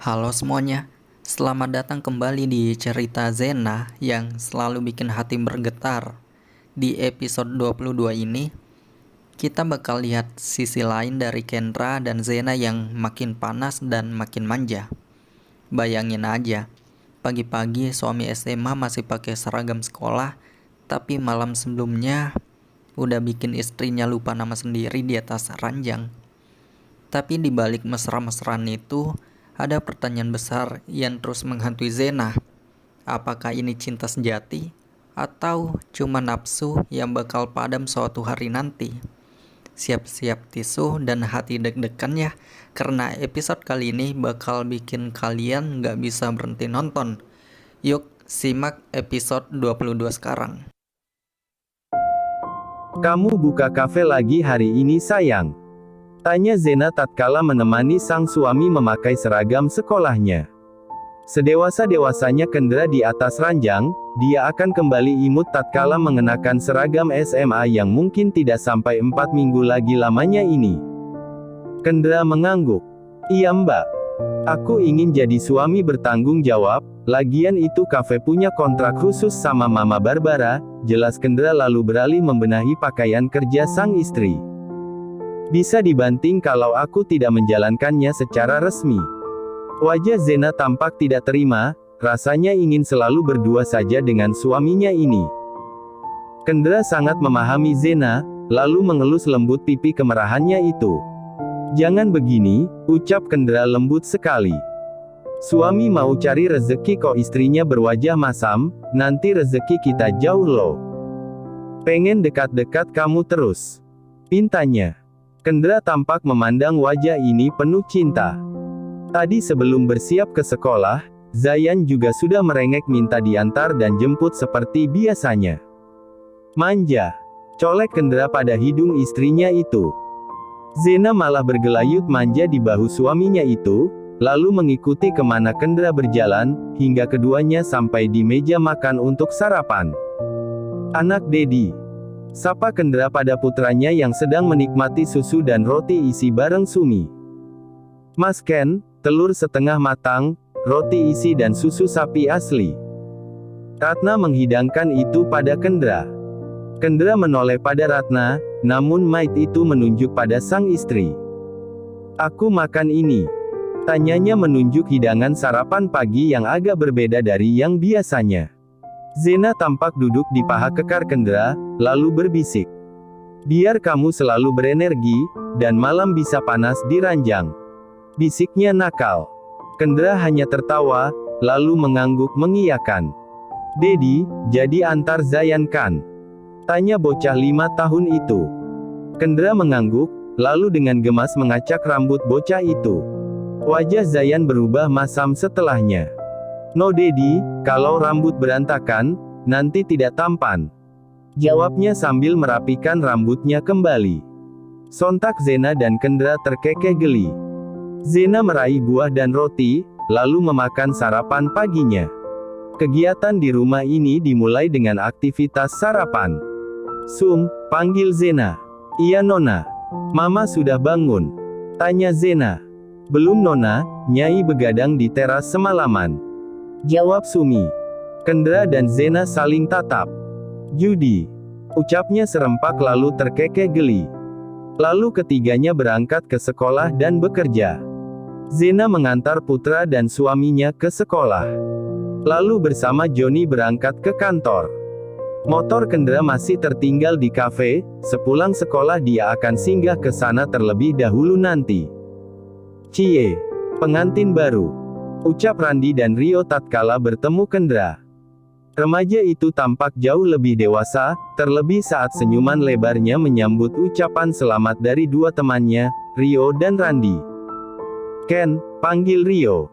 Halo semuanya, selamat datang kembali di cerita Zena yang selalu bikin hati bergetar. Di episode 22 ini, kita bakal lihat sisi lain dari Kendra dan Zena yang makin panas dan makin manja. Bayangin aja, pagi-pagi suami SMA masih pakai seragam sekolah, tapi malam sebelumnya udah bikin istrinya lupa nama sendiri di atas ranjang. Tapi di balik mesra-mesraan itu, ada pertanyaan besar yang terus menghantui Zena. Apakah ini cinta sejati? Atau cuma nafsu yang bakal padam suatu hari nanti? Siap-siap tisu dan hati deg-degan ya, karena episode kali ini bakal bikin kalian gak bisa berhenti nonton. Yuk, simak episode 22 sekarang. Kamu buka kafe lagi hari ini sayang? Tanya Zena tatkala menemani sang suami memakai seragam sekolahnya. Sedewasa-dewasanya Kendra di atas ranjang, dia akan kembali imut tatkala mengenakan seragam SMA yang mungkin tidak sampai 4 minggu lagi lamanya ini. Kendra mengangguk. Iya mbak. Aku ingin jadi suami bertanggung jawab, lagian itu kafe punya kontrak khusus sama Mama Barbara, jelas Kendra lalu beralih membenahi pakaian kerja sang istri. Bisa dibanting kalau aku tidak menjalankannya secara resmi. Wajah Zena tampak tidak terima, rasanya ingin selalu berdua saja dengan suaminya ini. Kendra sangat memahami Zena, lalu mengelus lembut pipi kemerahannya itu. Jangan begini, ucap Kendra lembut sekali. Suami mau cari rezeki kok istrinya berwajah masam, nanti rezeki kita jauh loh. Pengen dekat-dekat kamu terus, pintanya. Kendra tampak memandang wajah ini penuh cinta. Tadi sebelum bersiap ke sekolah, Zayan juga sudah merengek minta diantar dan jemput seperti biasanya. Manja, colek Kendra pada hidung istrinya itu. Zena malah bergelayut manja di bahu suaminya itu, lalu mengikuti kemana Kendra berjalan, hingga keduanya sampai di meja makan untuk sarapan. Anak Dedi, sapa Kendra pada putranya yang sedang menikmati susu dan roti isi bareng Sumi. Mas Ken, telur setengah matang, roti isi dan susu sapi asli. Ratna menghidangkan itu pada Kendra. Kendra menoleh pada Ratna, namun Mait itu menunjuk pada sang istri. Aku makan ini. Tanyanya menunjuk hidangan sarapan pagi yang agak berbeda dari yang biasanya. Zena tampak duduk di paha kekar Kendra, lalu berbisik. Biar kamu selalu berenergi, dan malam bisa panas di ranjang. Bisiknya nakal. Kendra hanya tertawa, lalu mengangguk mengiyakan. Dedi, jadi antar Zayan kan? Tanya bocah 5 tahun itu. Kendra mengangguk, lalu dengan gemas mengacak rambut bocah itu. Wajah Zayan berubah masam setelahnya. No Dedi, kalau rambut berantakan, nanti tidak tampan. Jawabnya sambil merapikan rambutnya kembali. Sontak Zena dan Kendra terkekeh geli. Zena meraih buah dan roti, lalu memakan sarapan paginya. Kegiatan di rumah ini dimulai dengan aktivitas sarapan. Sum, panggil Zena. Iya Nona. Mama sudah bangun. Tanya Zena. Belum Nona, Nyai begadang di teras semalaman. Jawab Sumi. Kendra dan Zena saling tatap. Judi. Ucapnya serempak lalu terkekeh geli. Lalu ketiganya berangkat ke sekolah dan bekerja. Zena mengantar putra dan suaminya ke sekolah. Lalu bersama Joni berangkat ke kantor. Motor Kendra masih tertinggal di kafe, sepulang sekolah dia akan singgah ke sana terlebih dahulu nanti. Cie, pengantin baru. Ucap Randi dan Rio tatkala bertemu Kendra. Remaja itu tampak jauh lebih dewasa, terlebih saat senyuman lebarnya menyambut ucapan selamat dari dua temannya, Rio dan Randi. Ken, panggil Rio.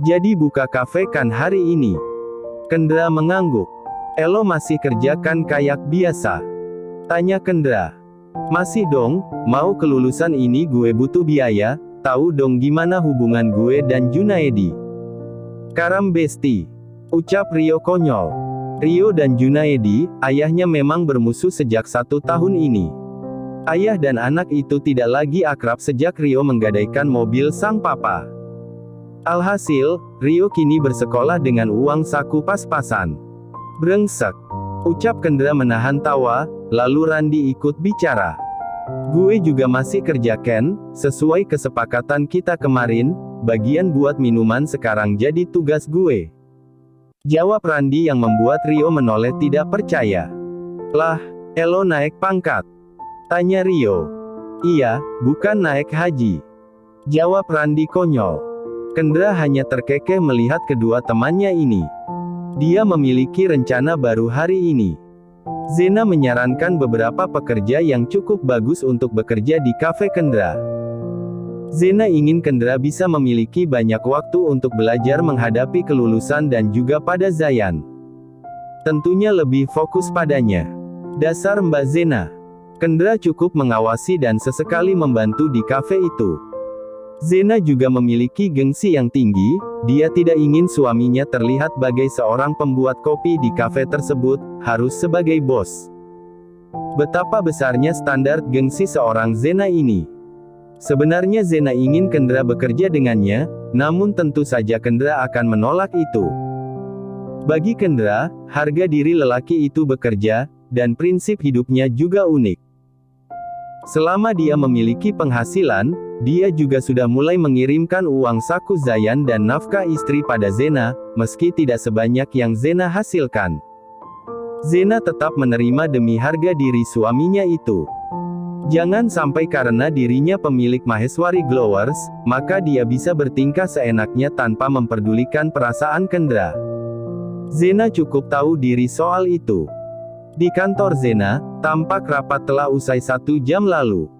Jadi buka kafe kan hari ini? Kendra mengangguk. Elo masih kerjakan kayak biasa? Tanya Kendra. Masih dong, mau kelulusan ini gue butuh biaya, tahu dong gimana hubungan gue dan Junaedi. Karam besti, ucap Rio konyol. Rio dan Junaedi, ayahnya memang bermusuh sejak 1 tahun ini. Ayah dan anak itu tidak lagi akrab sejak Rio menggadaikan mobil sang papa. Alhasil, Rio kini bersekolah dengan uang saku pas-pasan. Brengsek. Ucap Kendra menahan tawa, lalu Randi ikut bicara. Gue juga masih kerja Ken, sesuai kesepakatan kita kemarin, bagian buat minuman sekarang jadi tugas gue. Jawab Randi yang membuat Rio menoleh tidak percaya. Lah, elo naik pangkat? Tanya Rio. Iya, bukan naik haji. Jawab Randi konyol. Kendra hanya terkekeh melihat kedua temannya ini. Dia memiliki rencana baru hari ini. Zena menyarankan beberapa pekerja yang cukup bagus untuk bekerja di kafe Kendra. Zena ingin Kendra bisa memiliki banyak waktu untuk belajar menghadapi kelulusan dan juga pada Zayan. Tentunya lebih fokus padanya. Dasar Mbak Zena. Kendra cukup mengawasi dan sesekali membantu di kafe itu. Zena juga memiliki gengsi yang tinggi, dia tidak ingin suaminya terlihat sebagai seorang pembuat kopi di kafe tersebut, harus sebagai bos. Betapa besarnya standar gengsi seorang Zena ini. Sebenarnya Zena ingin Kendra bekerja dengannya, namun tentu saja Kendra akan menolak itu. Bagi Kendra, harga diri lelaki itu bekerja, dan prinsip hidupnya juga unik. Selama dia memiliki penghasilan, dia juga sudah mulai mengirimkan uang saku Zayan dan nafkah istri pada Zena, meski tidak sebanyak yang Zena hasilkan. Zena tetap menerima demi harga diri suaminya itu. Jangan sampai karena dirinya pemilik Maheswari Glowers, maka dia bisa bertingkah seenaknya tanpa memperdulikan perasaan Kendra. Zena cukup tahu diri soal itu. Di kantor Zena, tampak rapat telah usai 1 jam lalu.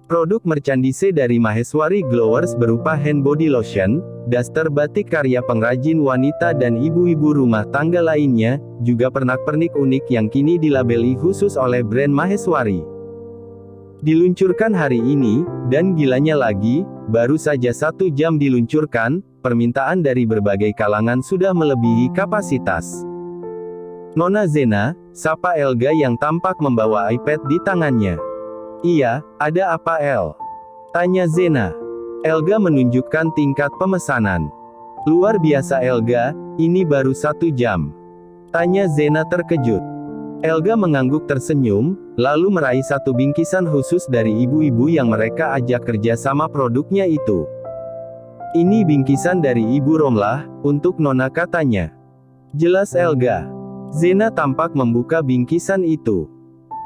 Produk merchandise dari Maheswari Glowers berupa hand body lotion, daster batik karya pengrajin wanita dan ibu-ibu rumah tangga lainnya, juga pernak-pernik unik yang kini dilabeli khusus oleh brand Maheswari. Diluncurkan hari ini, dan gilanya lagi, baru saja 1 jam diluncurkan, permintaan dari berbagai kalangan sudah melebihi kapasitas. Nona Zena, sapa Elga yang tampak membawa iPad di tangannya. Iya, ada apa El? Tanya Zena. Elga menunjukkan tingkat pemesanan. Luar biasa Elga, ini baru 1 jam. Tanya Zena terkejut. Elga mengangguk tersenyum, lalu meraih 1 bingkisan khusus dari ibu-ibu yang mereka ajak kerja sama produknya itu. Ini bingkisan dari Ibu Romlah, untuk Nona katanya. Jelas Elga. Zena tampak membuka bingkisan itu.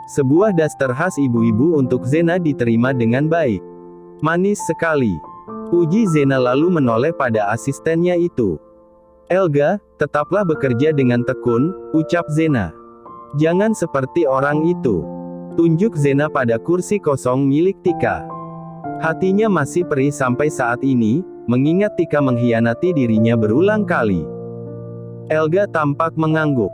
Sebuah daster khas ibu-ibu untuk Zena diterima dengan baik. Manis sekali. Puji Zena lalu menoleh pada asistennya itu. Elga, tetaplah bekerja dengan tekun, ucap Zena. Jangan seperti orang itu. Tunjuk Zena pada kursi kosong milik Tika. Hatinya masih perih sampai saat ini, mengingat Tika mengkhianati dirinya berulang kali. Elga tampak mengangguk.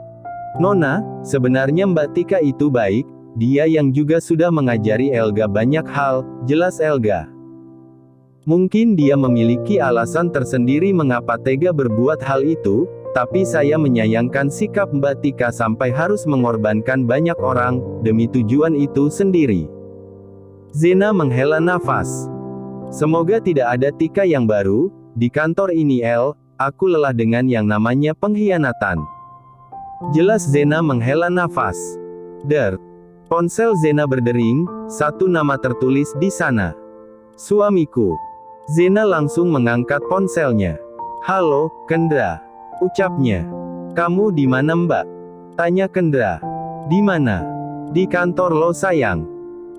Nona, sebenarnya Mbak Tika itu baik. Dia yang juga sudah mengajari Elga banyak hal, jelas Elga. Mungkin dia memiliki alasan tersendiri mengapa tega berbuat hal itu, tapi saya menyayangkan sikap Mbak Tika sampai harus mengorbankan banyak orang, demi tujuan itu sendiri. Zena menghela nafas. Semoga tidak ada Tika yang baru, di kantor ini El, aku lelah dengan yang namanya pengkhianatan. Jelas Zena menghela nafas. Ponsel Zena berdering, 1 nama tertulis di sana. Suamiku. Zena langsung mengangkat ponselnya. Halo, Kendra. Ucapnya. Kamu di mana Mbak? Tanya Kendra. Di mana? Di kantor lo sayang.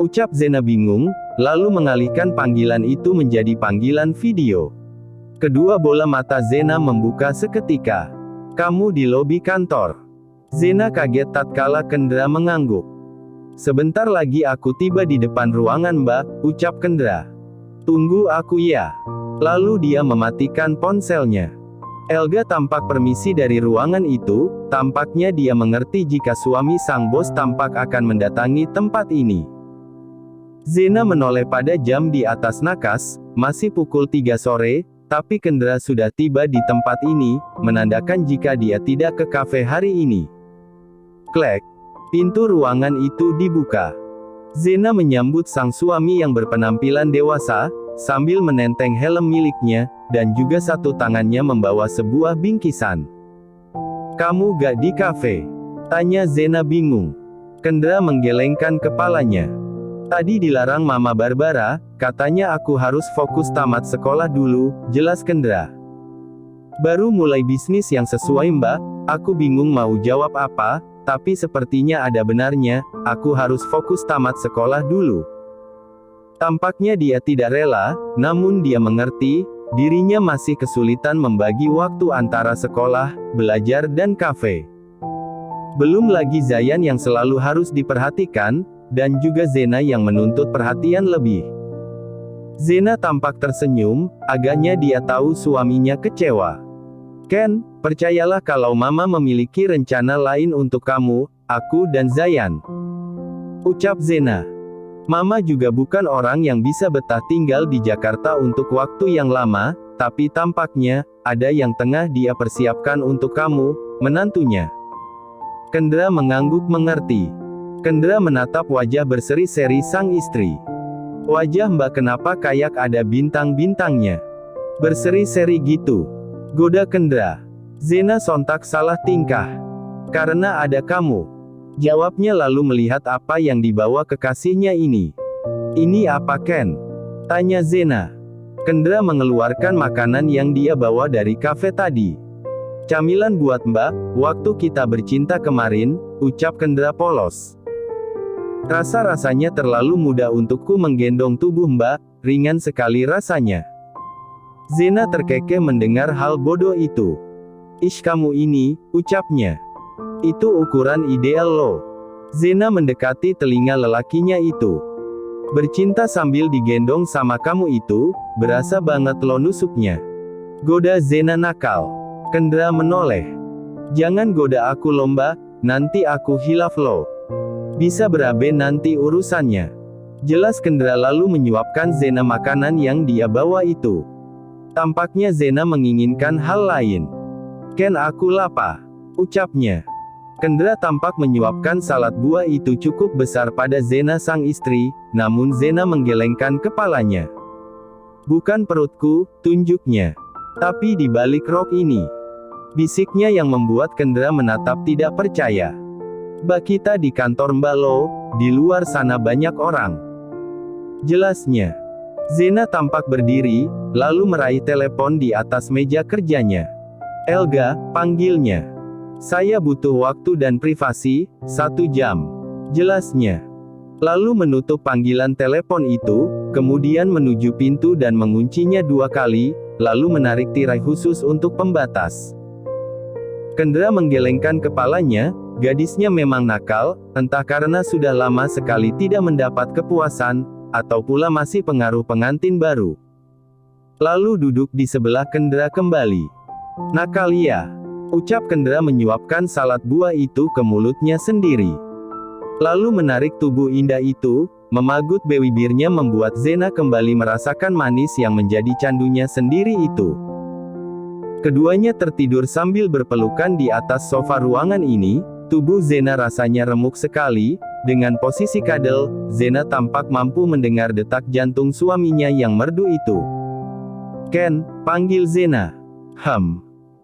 Ucap Zena bingung, lalu mengalihkan panggilan itu menjadi panggilan video. Kedua bola mata Zena membuka seketika. Kamu di lobi kantor. Zena kaget tatkala Kendra mengangguk. Sebentar lagi aku tiba di depan ruangan Mbak, ucap Kendra. Tunggu aku ya. Lalu dia mematikan ponselnya. Elga tampak permisi dari ruangan itu, tampaknya dia mengerti jika suami sang bos tampak akan mendatangi tempat ini. Zena menoleh pada jam di atas nakas, masih pukul 3 sore, tapi Kendra sudah tiba di tempat ini, menandakan jika dia tidak ke kafe hari ini. Klek. Pintu ruangan itu dibuka. Zena menyambut sang suami yang berpenampilan dewasa, sambil menenteng helm miliknya, dan juga satu tangannya membawa sebuah bingkisan. "Kamu gak di kafe?" tanya Zena bingung. Kendra menggelengkan kepalanya. "Tadi dilarang Mama Barbara, katanya aku harus fokus tamat sekolah dulu," jelas Kendra. "Baru mulai bisnis yang sesuai Mbak." Aku bingung mau jawab apa, tapi sepertinya ada benarnya, aku harus fokus tamat sekolah dulu. Tampaknya dia tidak rela, namun dia mengerti, dirinya masih kesulitan membagi waktu antara sekolah, belajar dan kafe. Belum lagi Zayan yang selalu harus diperhatikan, dan juga Zena yang menuntut perhatian lebih. Zena tampak tersenyum, agaknya dia tahu suaminya kecewa. "Ken, percayalah kalau Mama memiliki rencana lain untuk kamu, aku dan Zayan," ucap Zena. "Mama juga bukan orang yang bisa betah tinggal di Jakarta untuk waktu yang lama, tapi tampaknya, ada yang tengah dia persiapkan untuk kamu, menantunya." Kendra mengangguk mengerti. Kendra menatap wajah berseri-seri sang istri. "Wajah Mbak kenapa kayak ada bintang-bintangnya? Berseri-seri gitu?" goda Kendra. Zena sontak salah tingkah. "Karena ada kamu," jawabnya lalu melihat apa yang dibawa kekasihnya ini. "Ini apa Ken?" tanya Zena. Kendra mengeluarkan makanan yang dia bawa dari kafe tadi. "Camilan buat Mbak, waktu kita bercinta kemarin," ucap Kendra polos. "Rasa-rasanya terlalu mudah untukku menggendong tubuh Mbak, ringan sekali rasanya." Zena terkekeh mendengar hal bodoh itu. "Ish kamu ini," ucapnya. "Itu ukuran ideal lo." Zena mendekati telinga lelakinya itu. "Bercinta sambil digendong sama kamu itu, berasa banget lo nusuknya," goda Zena nakal. Kendra menoleh. "Jangan goda aku lomba, nanti aku hilaf lo. Bisa berabe nanti urusannya," jelas Kendra lalu menyuapkan Zena makanan yang dia bawa itu. Tampaknya Zena menginginkan hal lain. "Ken aku lapar," ucapnya. Kendra tampak menyuapkan salad buah itu cukup besar pada Zena sang istri, namun Zena menggelengkan kepalanya. "Bukan perutku," tunjuknya. "Tapi di balik rok ini," bisiknya yang membuat Kendra menatap tidak percaya. "Mbak kita di kantor Mbak lo, di luar sana banyak orang," jelasnya. Zena tampak berdiri, lalu meraih telepon di atas meja kerjanya. "Elga," panggilnya. "Saya butuh waktu dan privasi, 1 jam," jelasnya. Lalu menutup panggilan telepon itu, kemudian menuju pintu dan menguncinya 2 kali, lalu menarik tirai khusus untuk pembatas. Kendra menggelengkan kepalanya, gadisnya memang nakal, entah karena sudah lama sekali tidak mendapat kepuasan, atau pula masih pengaruh pengantin baru. Lalu duduk di sebelah Kendra kembali. "Nakal ya," ucap Kendra menyuapkan salad buah itu ke mulutnya sendiri. Lalu menarik tubuh indah itu, memagut bibirnya membuat Zena kembali merasakan manis yang menjadi candunya sendiri itu. Keduanya tertidur sambil berpelukan di atas sofa ruangan ini, tubuh Zena rasanya remuk sekali. Dengan posisi kadel, Zena tampak mampu mendengar detak jantung suaminya yang merdu itu. "Ken," panggil Zena.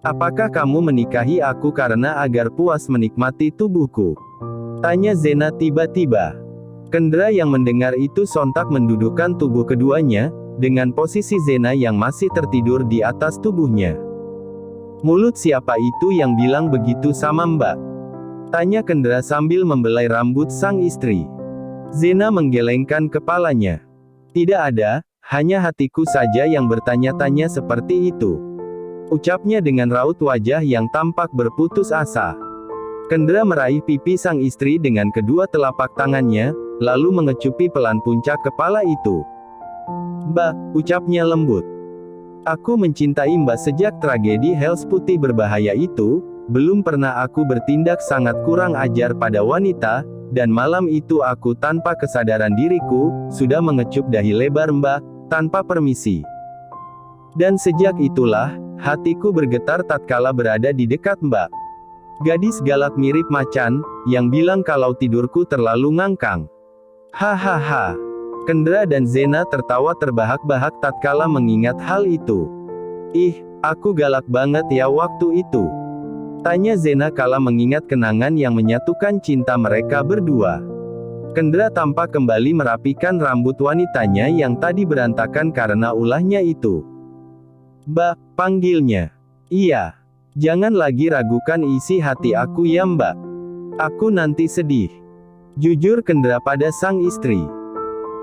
Apakah kamu menikahi aku karena agar puas menikmati tubuhku?" tanya Zena tiba-tiba. Kendra yang mendengar itu sontak mendudukkan tubuh keduanya, dengan posisi Zena yang masih tertidur di atas tubuhnya. "Mulut siapa itu yang bilang begitu sama Mbak?" tanya Kendra sambil membelai rambut sang istri. Zena menggelengkan kepalanya. "Tidak ada, hanya hatiku saja yang bertanya-tanya seperti itu," ucapnya dengan raut wajah yang tampak berputus asa. Kendra meraih pipi sang istri dengan kedua telapak tangannya, lalu mengecupi pelan puncak kepala itu. "Mbak," ucapnya lembut. "Aku mencintai Mbak sejak tragedi Hells Putih berbahaya itu. Belum pernah aku bertindak sangat kurang ajar pada wanita, dan malam itu aku tanpa kesadaran diriku, sudah mengecup dahi lebar Mbak, tanpa permisi. Dan sejak itulah, hatiku bergetar tatkala berada di dekat Mbak." Gadis galak mirip macan, yang bilang kalau tidurku terlalu ngangkang. Hahaha. Kendra dan Zena tertawa terbahak-bahak tatkala mengingat hal itu. Ih, aku galak banget ya waktu itu. Tanya Zena kala mengingat kenangan yang menyatukan cinta mereka berdua. Kendra tampak kembali merapikan rambut wanitanya yang tadi berantakan karena ulahnya itu. Mbak, panggilnya. Iya. Jangan lagi ragukan isi hati aku ya Mbak. Aku nanti sedih. Jujur Kendra pada sang istri.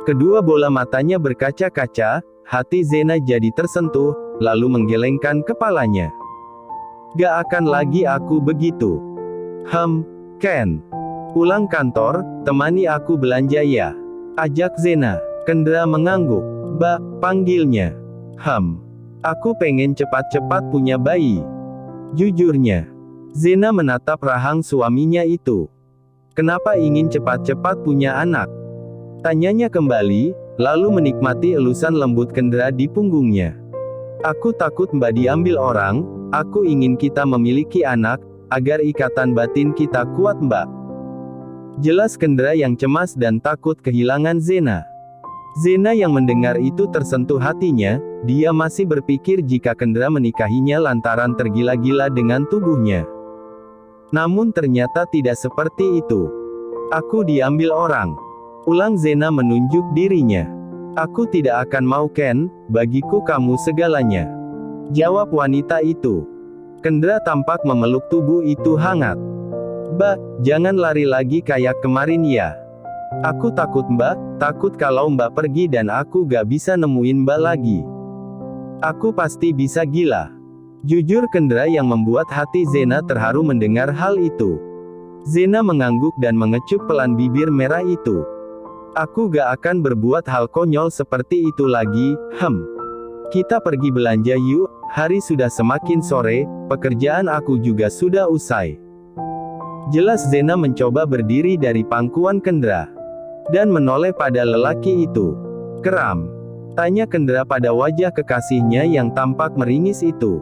Kedua bola matanya berkaca-kaca, hati Zena jadi tersentuh, lalu menggelengkan kepalanya. Gak akan lagi aku begitu. Ken. Pulang kantor, temani aku belanja ya. Ajak Zena. Kendra mengangguk. Mbak, panggilnya. Aku pengen cepat-cepat punya bayi. Jujurnya. Zena menatap rahang suaminya itu. Kenapa ingin cepat-cepat punya anak? Tanyanya kembali, lalu menikmati elusan lembut Kendra di punggungnya. Aku takut Mbak diambil orang, aku ingin kita memiliki anak, agar ikatan batin kita kuat Mbak. Jelas Kendra yang cemas dan takut kehilangan Zena. Zena yang mendengar itu tersentuh hatinya, dia masih berpikir jika Kendra menikahinya lantaran tergila-gila dengan tubuhnya. Namun ternyata tidak seperti itu. Aku diambil orang. Ulang Zena menunjuk dirinya. Aku tidak akan mau Ken, bagiku kamu segalanya. Jawab wanita itu. Kendra tampak memeluk tubuh itu hangat. Mbak, jangan lari lagi kayak kemarin ya. Aku takut Mbak, takut kalau Mbak pergi dan aku gak bisa nemuin Mbak lagi. Aku pasti bisa gila. Jujur Kendra yang membuat hati Zena terharu mendengar hal itu. Zena mengangguk dan mengecup pelan bibir merah itu. Aku gak akan berbuat hal konyol seperti itu lagi. Kita pergi belanja yuk, hari sudah semakin sore, pekerjaan aku juga sudah usai. Jelas Zena mencoba berdiri dari pangkuan Kendra. Dan menoleh pada lelaki itu. Keram. Tanya Kendra pada wajah kekasihnya yang tampak meringis itu.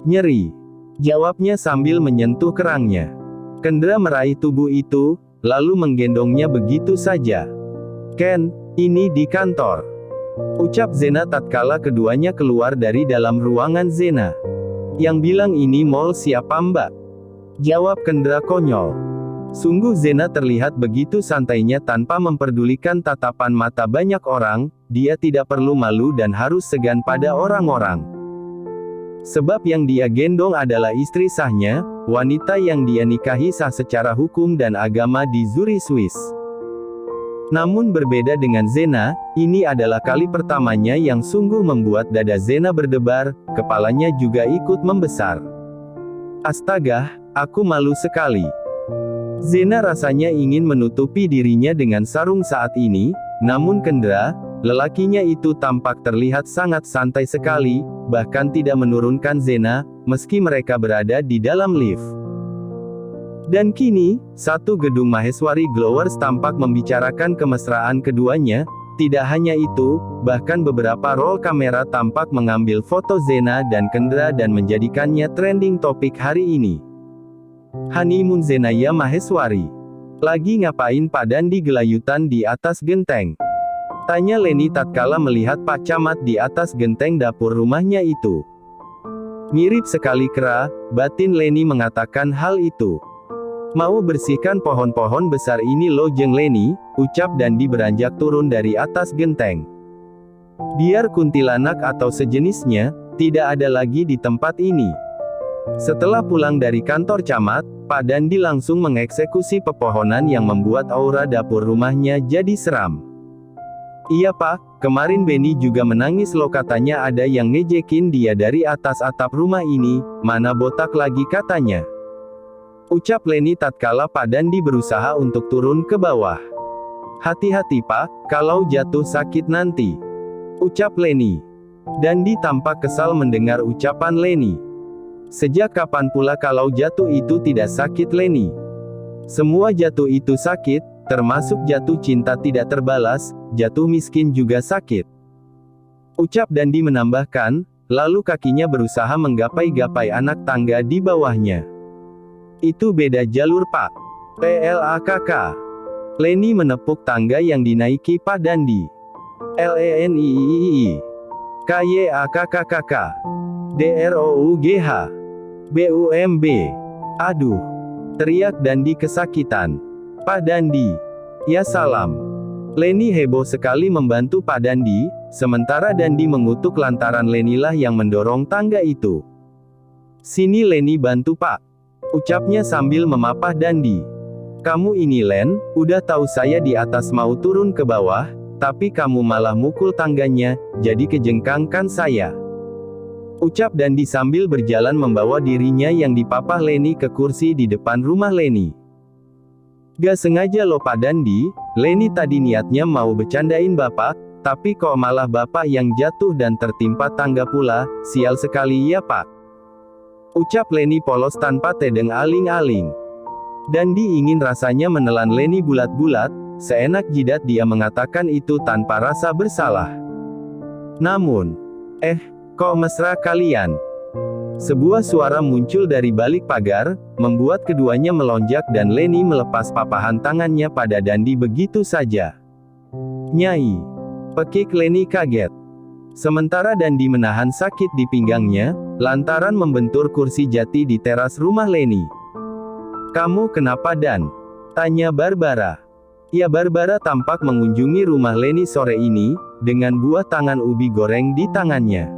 Nyeri. Jawabnya sambil menyentuh kerangnya. Kendra meraih tubuh itu, lalu menggendongnya begitu saja. Ken, ini di kantor. Ucap Zena tatkala keduanya keluar dari dalam ruangan Zena. Yang bilang ini mall siapa Mbak? Jawab Kendra konyol. Sungguh Zena terlihat begitu santainya tanpa memperdulikan tatapan mata banyak orang, dia tidak perlu malu dan harus segan pada orang-orang. Sebab yang dia gendong adalah istri sahnya, wanita yang dia nikahi sah secara hukum dan agama di Zurich, Swiss. Namun berbeda dengan Zena, ini adalah kali pertamanya yang sungguh membuat dada Zena berdebar, kepalanya juga ikut membesar. Astaga, aku malu sekali. Zena rasanya ingin menutupi dirinya dengan sarung saat ini, namun Kendra, lelakinya itu tampak terlihat sangat santai sekali, bahkan tidak menurunkan Zena, meski mereka berada di dalam lift. Dan kini, satu gedung Maheswari Glowers tampak membicarakan kemesraan keduanya. Tidak hanya itu, bahkan beberapa roll kamera tampak mengambil foto Zena dan Kendra dan menjadikannya trending topik hari ini. Honeymoon Zenaya Maheswari. Lagi ngapain Pak Dandi gelayutan di atas genteng? Tanya Leni tatkala melihat Pak Camat di atas genteng dapur rumahnya itu. Mirip sekali kera, batin Leni mengatakan hal itu. Mau bersihkan pohon-pohon besar ini loh Jeng Leni, ucap Dandi beranjak turun dari atas genteng. Biar kuntilanak atau sejenisnya, tidak ada lagi di tempat ini. Setelah pulang dari kantor camat, Pak Dandi langsung mengeksekusi pepohonan yang membuat aura dapur rumahnya jadi seram. Iya Pak, kemarin Benny juga menangis loh katanya ada yang ngejekin dia dari atas atap rumah ini, mana botak lagi katanya. Ucap Leni tatkala Pak Dandi berusaha untuk turun ke bawah. Hati-hati Pak, kalau jatuh sakit nanti. Ucap Leni. Dandi tampak kesal mendengar ucapan Leni. Sejak kapan pula kalau jatuh itu tidak sakit Leni? Semua jatuh itu sakit, termasuk jatuh cinta tidak terbalas, jatuh miskin juga sakit. Ucap Dandi menambahkan, lalu kakinya berusaha menggapai-gapai anak tangga di bawahnya. Itu beda jalur Pak. PLAKK. Leni menepuk tangga yang dinaiki Pak Dandi. LENIII. KYAKKKK. DROUGH. BUMB. Aduh. Teriak Dandi kesakitan. Pak Dandi. Ya salam. Leni heboh sekali membantu Pak Dandi, sementara Dandi mengutuk lantaran Lenilah yang mendorong tangga itu. Sini Leni bantu Pak. Ucapnya sambil memapah Dandi. Kamu ini Len, udah tahu saya di atas mau turun ke bawah, tapi kamu malah mukul tangganya, jadi kejengkangkan saya. Ucap Dandi sambil berjalan membawa dirinya yang dipapah Leni ke kursi di depan rumah Leni. Gak sengaja loh Pak Dandi, Leni tadi niatnya mau bercandain Bapak, tapi kok malah Bapak yang jatuh dan tertimpa tangga pula, sial sekali ya Pak. Ucap Leni polos tanpa tedeng aling-aling. Dandi ingin rasanya menelan Leni bulat-bulat, seenak jidat dia mengatakan itu tanpa rasa bersalah. Namun, kok mesra kalian? Sebuah suara muncul dari balik pagar, membuat keduanya melonjak dan Leni melepas papahan tangannya pada Dandi begitu saja. Nyai. Pekik Leni kaget. Sementara Dandi menahan sakit di pinggangnya, lantaran membentur kursi jati di teras rumah Leni. Kamu kenapa Dan? Tanya Barbara. Ya Barbara tampak mengunjungi rumah Leni sore ini, dengan buah tangan ubi goreng di tangannya.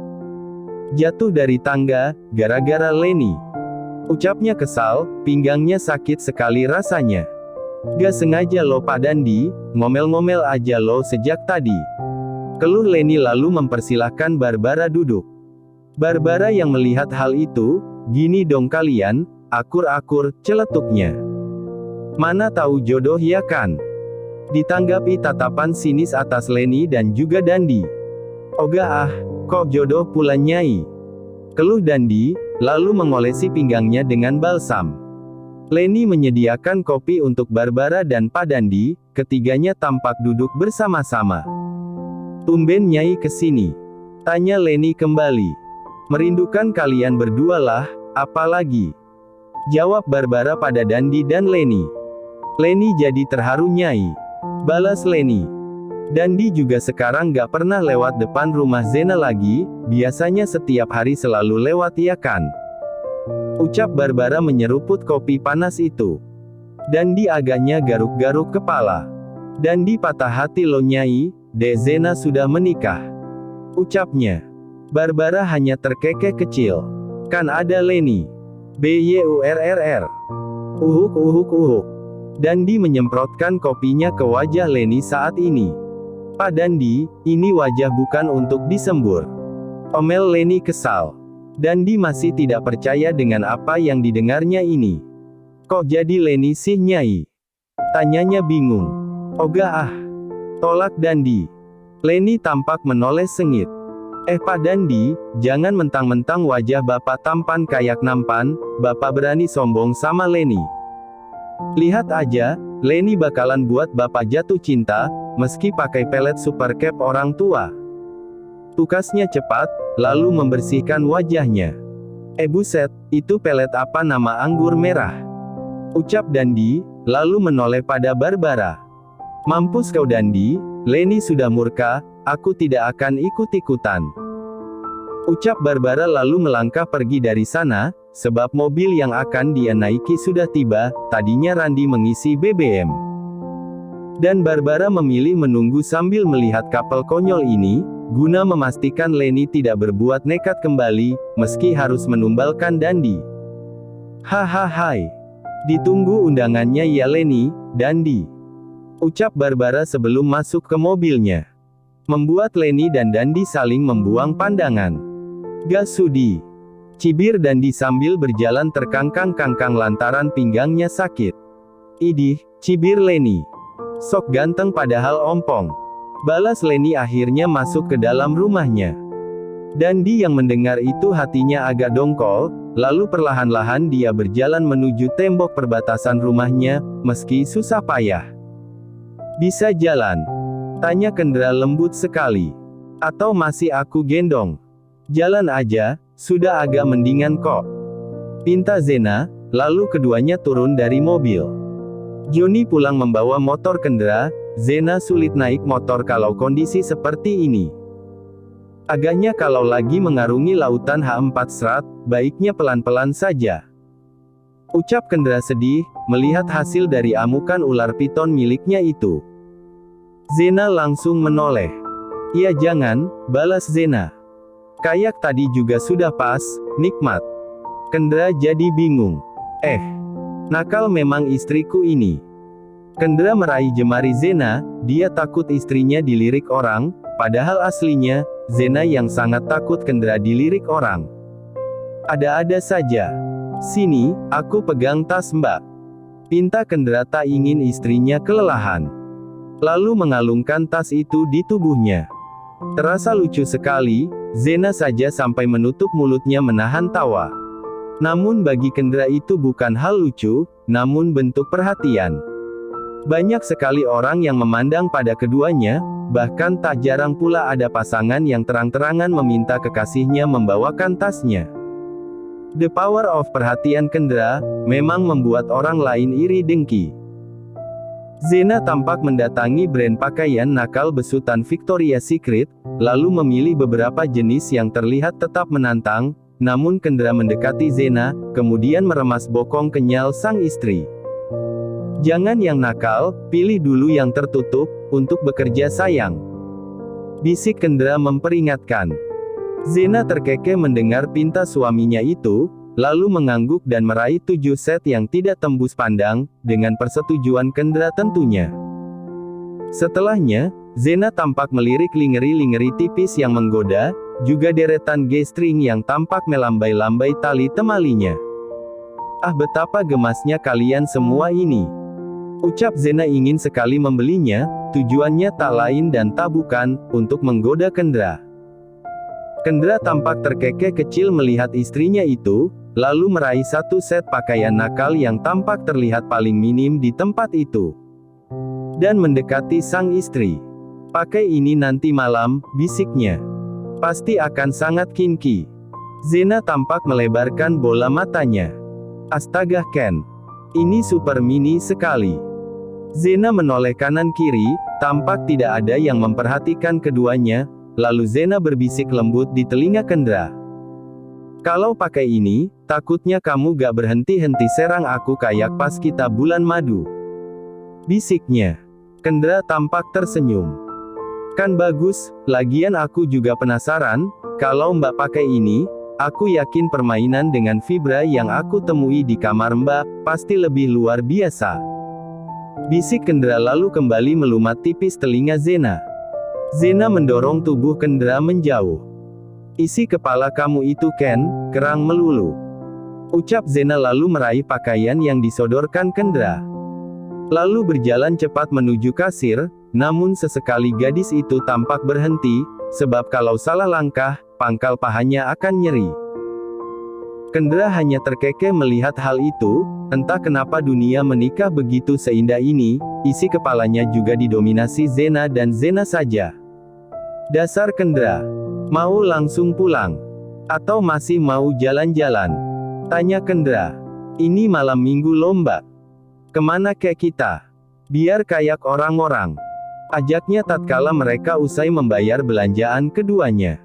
Jatuh dari tangga, gara-gara Leni. Ucapnya kesal, pinggangnya sakit sekali rasanya. Gak sengaja lo Pak Dandi, ngomel-ngomel aja lo sejak tadi. Keluh Leni lalu mempersilahkan Barbara duduk. Barbara yang melihat hal itu, gini dong kalian, akur-akur, celetuknya. Mana tahu jodoh ya kan? Ditanggapi tatapan sinis atas Leni dan juga Dandi. Oga kok jodoh pula Nyai? Keluh Dandi, lalu mengolesi pinggangnya dengan balsam. Leni menyediakan kopi untuk Barbara dan Pak Dandi, ketiganya tampak duduk bersama-sama. Tumben Nyai kesini? Tanya Leni kembali. Merindukan kalian berdua lah, apalagi? Jawab Barbara pada Dandi dan Leni. Leni jadi terharu Nyai. Balas Leni. Dandi juga sekarang gak pernah lewat depan rumah Zena lagi, biasanya setiap hari selalu lewat ya kan? Ucap Barbara menyeruput kopi panas itu. Dandi agaknya garuk-garuk kepala. Dandi patah hati lo Nyai, Dek Zena sudah menikah. Ucapnya. Barbara hanya terkekeh kecil. Kan ada Leni. BYURRR. Uhuk. Dandi menyemprotkan kopinya ke wajah Leni saat ini. Pak Dandi, ini wajah bukan untuk disembur. Omel Leni kesal. Dandi masih tidak percaya dengan apa yang didengarnya ini. Kok jadi Leni sih Nyai? Tanyanya bingung. Oga tolak Dandi. Leni tampak menoleh sengit. Pak Dandi, jangan mentang-mentang wajah Bapak tampan kayak nampan, Bapak berani sombong sama Leni. Lihat aja, Leni bakalan buat Bapak jatuh cinta, meski pakai pelet super cap orang tua. Tukasnya cepat, lalu membersihkan wajahnya. Buset, itu pelet apa nama anggur merah? Ucap Dandi, lalu menoleh pada Barbara. Mampus kau Dandi, Leni sudah murka, aku tidak akan ikut-ikutan. Ucap Barbara lalu melangkah pergi dari sana, sebab mobil yang akan dia naiki sudah tiba, tadinya Randi mengisi BBM. Dan Barbara memilih menunggu sambil melihat kapal konyol ini, guna memastikan Leni tidak berbuat nekat kembali, meski harus menumbalkan Dandi. Hahaha. Ditunggu undangannya ya Leni, Dandi. Ucap Barbara sebelum masuk ke mobilnya. Membuat Leni dan Dandi saling membuang pandangan. Gak sudi. Cibir Dandi sambil berjalan terkangkang-kangkang lantaran pinggangnya sakit. Idih, cibir Leni. Sok ganteng padahal ompong. Balas Leni akhirnya masuk ke dalam rumahnya. Dandi yang mendengar itu hatinya agak dongkol, lalu perlahan-lahan dia berjalan menuju tembok perbatasan rumahnya, meski susah payah. Bisa jalan? Tanya Kendra lembut sekali. Atau masih aku gendong? Jalan aja, sudah agak mendingan kok. Pinta Zena, lalu keduanya turun dari mobil. Joni pulang membawa motor Kendra, Zena sulit naik motor kalau kondisi seperti ini. Agaknya kalau lagi mengarungi lautan H4 serat, baiknya pelan-pelan saja. Ucap Kendra sedih, melihat hasil dari amukan ular piton miliknya itu. Zena langsung menoleh. "Ya jangan," balas Zena. "Kayak tadi juga sudah pas, nikmat." Kendra jadi bingung. Nakal memang istriku ini. Kendra meraih jemari Zena, dia takut istrinya dilirik orang, padahal aslinya, Zena yang sangat takut Kendra dilirik orang. "Ada-ada saja. Sini, aku pegang tas Mbak." Pinta Kendra tak ingin istrinya kelelahan. Lalu mengalungkan tas itu di tubuhnya. Terasa lucu sekali, Zena saja sampai menutup mulutnya menahan tawa. Namun bagi Kendra itu bukan hal lucu, namun bentuk perhatian. Banyak sekali orang yang memandang pada keduanya, bahkan tak jarang pula ada pasangan yang terang-terangan meminta kekasihnya membawakan tasnya. The power of perhatian Kendra, memang membuat orang lain iri dengki. Zena tampak mendatangi brand pakaian nakal besutan Victoria's Secret, lalu memilih beberapa jenis yang terlihat tetap menantang, namun Kendra mendekati Zena, kemudian meremas bokong kenyal sang istri. "Jangan yang nakal, pilih dulu yang tertutup, untuk bekerja sayang," bisik Kendra memperingatkan. Zena terkekeh mendengar pinta suaminya itu, lalu mengangguk dan meraih 7 set yang tidak tembus pandang, dengan persetujuan Kendra tentunya. Setelahnya, Zena tampak melirik lingeri-lingeri tipis yang menggoda, juga deretan G-string yang tampak melambai-lambai tali temalinya. "Ah betapa gemasnya kalian semua ini," ucap Zena ingin sekali membelinya, tujuannya tak lain dan tak bukan, untuk menggoda Kendra. Kendra tampak terkekeh kecil melihat istrinya itu, lalu meraih 1 set pakaian nakal yang tampak terlihat paling minim di tempat itu. Dan mendekati sang istri. "Pakai ini nanti malam," bisiknya. "Pasti akan sangat kinky." Zena tampak melebarkan bola matanya. "Astaga Ken. Ini super mini sekali." Zena menoleh kanan kiri, tampak tidak ada yang memperhatikan keduanya, lalu Zena berbisik lembut di telinga Kendra. "Kalau pakai ini, takutnya kamu gak berhenti-henti serang aku kayak pas kita bulan madu," bisiknya. Kendra tampak tersenyum. "Kan bagus, lagian aku juga penasaran, kalau Mbak pakai ini, aku yakin permainan dengan fibra yang aku temui di kamar Mbak, pasti lebih luar biasa," bisik Kendra lalu kembali melumat tipis telinga Zena. Zena mendorong tubuh Kendra menjauh. "Isi kepala kamu itu Ken, kerang melulu," ucap Zena lalu meraih pakaian yang disodorkan Kendra. Lalu berjalan cepat menuju kasir, namun sesekali gadis itu tampak berhenti, sebab kalau salah langkah, pangkal pahanya akan nyeri. Kendra hanya terkekeh melihat hal itu, entah kenapa dunia menikah begitu seindah ini, isi kepalanya juga didominasi Zena dan Zena saja. "Dasar Kendra. Mau langsung pulang? Atau masih mau jalan-jalan?" tanya Kendra. "Ini malam minggu lomba. Kemana kek kita? Biar kayak orang-orang," ajaknya tatkala mereka usai membayar belanjaan keduanya.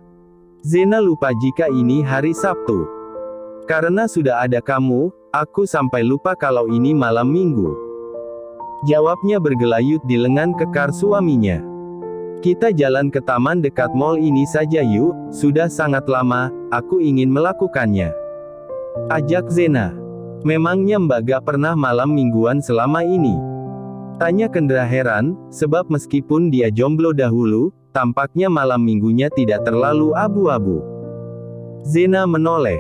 Zena lupa jika ini hari Sabtu. "Karena sudah ada kamu, aku sampai lupa kalau ini malam minggu," jawabnya bergelayut di lengan kekar suaminya. "Kita jalan ke taman dekat mall ini saja yuk, sudah sangat lama, aku ingin melakukannya," ajak Zena. "Memangnya Mbak gak pernah malam mingguan selama ini?" tanya Kendra heran, sebab meskipun dia jomblo dahulu, tampaknya malam minggunya tidak terlalu abu-abu. Zena menoleh.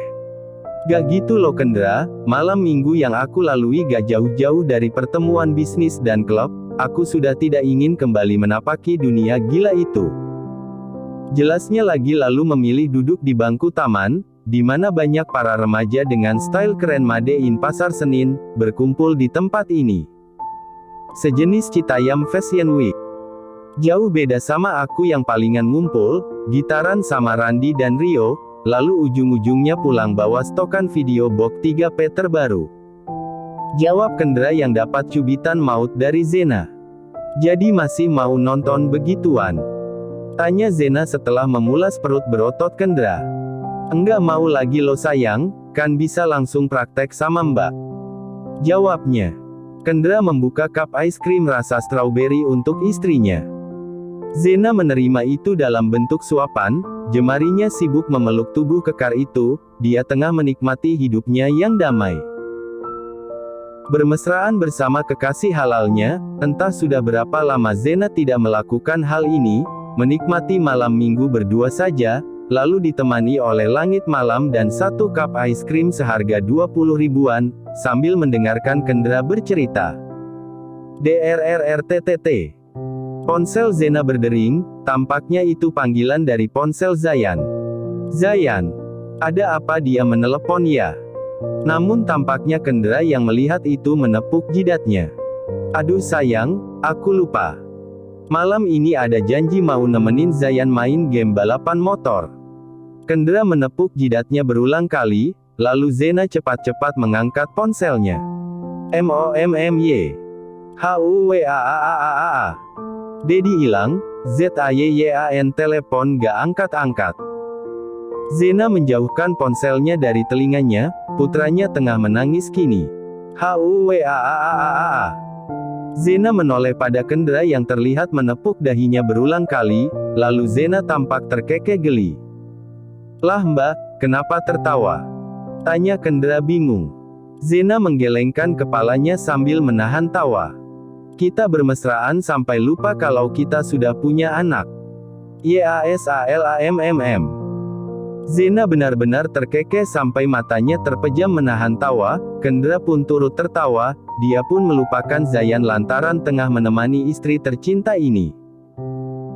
"Gak gitu loh Kendra, malam minggu yang aku lalui gak jauh-jauh dari pertemuan bisnis dan klub, aku sudah tidak ingin kembali menapaki dunia gila itu," jelasnya lagi lalu memilih duduk di bangku taman, di mana banyak para remaja dengan style keren Made in Pasar Senin, berkumpul di tempat ini. Sejenis Citayam Fashion Week. Jauh beda sama aku yang palingan ngumpul, gitaran sama Randy dan Rio, lalu ujung-ujungnya pulang bawa stokan video box 3P terbaru. Jawab Kendra yang dapat cubitan maut dari Zena. "Jadi masih mau nonton begituan?" Tanya Zena setelah memulas perut berotot Kendra. Enggak mau lagi lo sayang, kan bisa langsung praktek sama mbak. Jawabnya. Kendra membuka cup ice cream rasa strawberry untuk istrinya. Zena menerima itu dalam bentuk suapan, jemarinya sibuk memeluk tubuh kekar itu, dia tengah menikmati hidupnya yang damai. Bermesraan bersama kekasih halalnya, entah sudah berapa lama Zena tidak melakukan hal ini, menikmati malam minggu berdua saja, lalu ditemani oleh langit malam dan satu cup ice cream seharga 20 ribuan, sambil mendengarkan Kendra bercerita. DRRRTTT. Ponsel Zena berdering, tampaknya itu panggilan dari ponsel Zayan. Zayan. Ada apa dia menelepon ya? Namun tampaknya Kendra yang melihat itu menepuk jidatnya. Aduh sayang, aku lupa. Malam ini ada janji mau nemenin Zayan main game balapan motor. Kendra menepuk jidatnya berulang kali, lalu Zena cepat-cepat mengangkat ponselnya. MOMMY. HUWAAAAA. Dedi hilang, ZAYYAN telepon gak angkat-angkat. Zena menjauhkan ponselnya dari telinganya, putranya tengah menangis kini. HUWAAAAA. Zena menoleh pada Kendra yang terlihat menepuk dahinya berulang kali, lalu Zena tampak terkekeh geli. Lah mbak, kenapa tertawa? Tanya Kendra bingung. Zena menggelengkan kepalanya sambil menahan tawa. Kita bermesraan sampai lupa kalau kita sudah punya anak. YASALAMMM. Zena benar-benar terkekeh sampai matanya terpejam menahan tawa, Kendra pun turut tertawa, dia pun melupakan Zayan lantaran tengah menemani istri tercinta ini.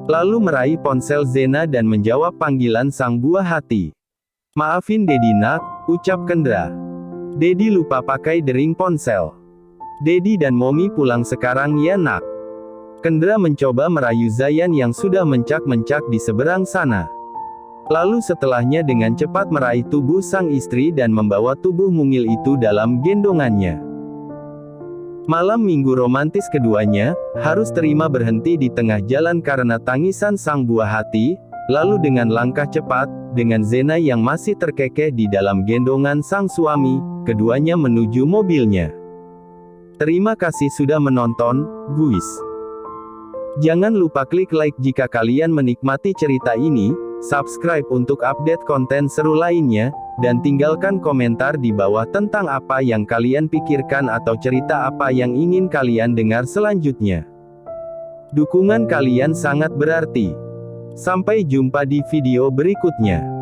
Lalu meraih ponsel Zena dan menjawab panggilan sang buah hati. Maafin Dedi nak, ucap Kendra. Dedi lupa pakai dering ponsel. Dedi dan Momi pulang sekarang ya nak. Kendra mencoba merayu Zayan yang sudah mencak-mencak di seberang sana. Lalu setelahnya dengan cepat meraih tubuh sang istri dan membawa tubuh mungil itu dalam gendongannya. Malam minggu romantis keduanya, harus terima berhenti di tengah jalan karena tangisan sang buah hati, lalu dengan langkah cepat, dengan Zena yang masih terkekeh di dalam gendongan sang suami, keduanya menuju mobilnya. Terima kasih sudah menonton, guys. Jangan lupa klik like jika kalian menikmati cerita ini, subscribe untuk update konten seru lainnya, dan tinggalkan komentar di bawah tentang apa yang kalian pikirkan atau cerita apa yang ingin kalian dengar selanjutnya. Dukungan kalian sangat berarti. Sampai jumpa di video berikutnya.